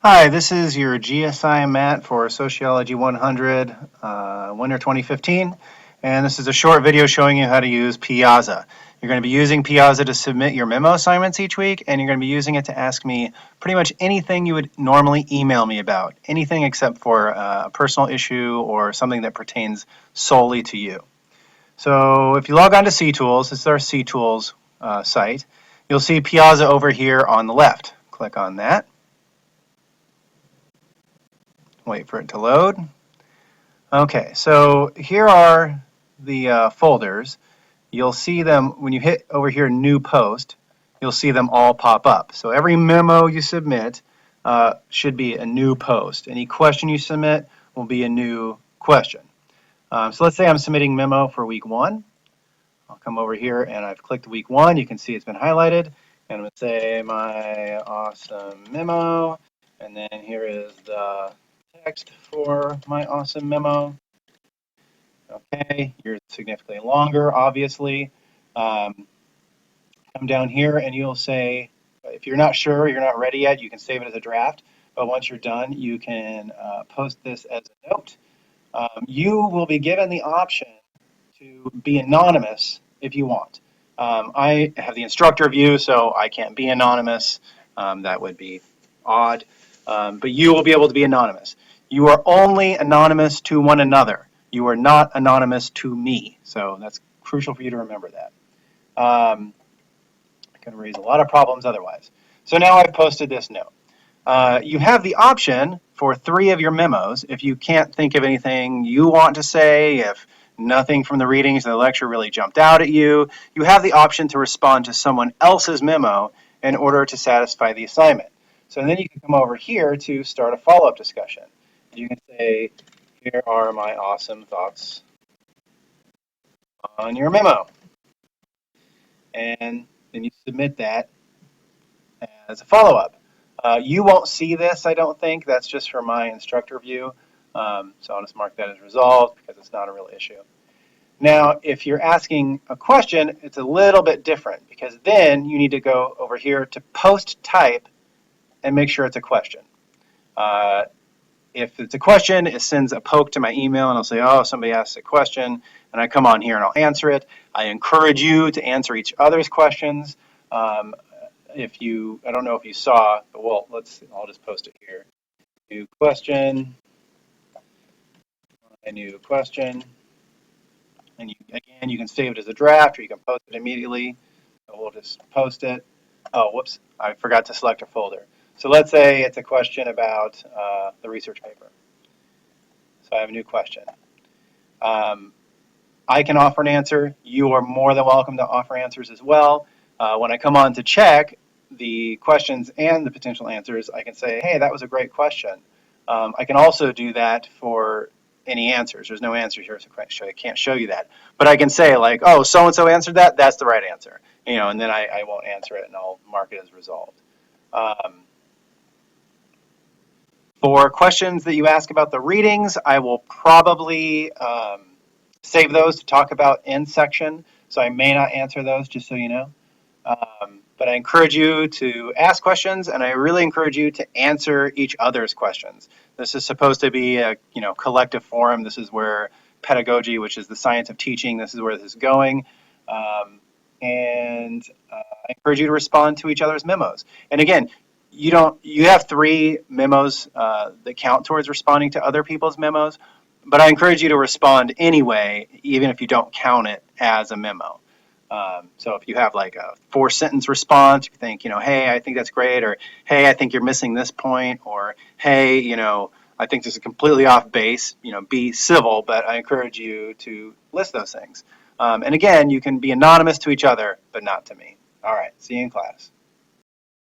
Hi, this is your GSI Matt for Sociology 100, winter 2015, and this is a short video showing you how to use Piazza. You're going to be using Piazza to submit your memo assignments each week, and you're going to be using it to ask me pretty much anything you would normally email me about, anything except for a personal issue or something that pertains solely to you. So if you log on to CTools, this is our CTools site, you'll see Piazza over here on the left. Click on that. Wait for it to load. Okay, so here are the folders. You'll see them when you hit over here, New Post, you'll see them all pop up. So every memo you submit should be a new post. Any question you submit will be a new question. So let's say I'm submitting memo for week 1. I'll come over here and I've clicked week 1. You can see it's been highlighted. And I'm going to say my awesome memo. And then here is the text for my awesome memo. Okay, yours is significantly longer, obviously. Come down here and you'll say, if you're not sure, you're not ready yet, you can save it as a draft. But once you're done, you can post this as a note. You will be given the option to be anonymous if you want. I have the instructor view, so I can't be anonymous. That would be odd. But you will be able to be anonymous. You are only anonymous to one another. You are not anonymous to me. So that's crucial for you to remember that. It can raise a lot of problems otherwise. So now I've posted this note. You have the option for 3 of your memos. If you can't think of anything you want to say, if nothing from the readings of the lecture really jumped out at you, you have the option to respond to someone else's memo in order to satisfy the assignment. So then you can come over here to start a follow-up discussion. You can say, here are my awesome thoughts on your memo. And then you submit that as a follow-up. You won't see this, I don't think. That's just for my instructor view. So I'll just mark that as resolved because it's not a real issue. Now, if you're asking a question, it's a little bit different because then you need to go over here to post type and make sure it's a question. If it's a question, it sends a poke to my email and I'll say, oh, somebody asked a question, and I come on here and I'll answer it. I encourage you to answer each other's questions. If you, I don't know if you saw, but well, I'll just post it here. New question, a new question. And again, you can save it as a draft or you can post it immediately. So we'll just post it. Oh, whoops, I forgot to select a folder. So let's say it's a question about the research paper. So I have a new question. I can offer an answer. You are more than welcome to offer answers as well. When I come on to check the questions and the potential answers, I can say, hey, that was a great question. I can also do that for any answers. There's no answers here, so I can't show you that. But I can say like, oh, so-and-so answered that, that's the right answer. And then I won't answer it and I'll mark it as resolved. For questions that you ask about the readings, I will probably save those to talk about in section. So I may not answer those, just so you know. But I encourage you to ask questions, and I really encourage you to answer each other's questions. This is supposed to be a collective forum. This is where pedagogy, which is the science of teaching, this is where this is going. And I encourage you to respond to each other's memos. And again, you have 3 memos that count towards responding to other people's memos, but I encourage you to respond anyway, even if you don't count it as a memo. So if you have like a 4-sentence response, you think, hey, I think that's great, or hey, I think you're missing this point, or hey, I think this is completely off base, be civil, but I encourage you to list those things. And again, you can be anonymous to each other, but not to me. All right, see you in class.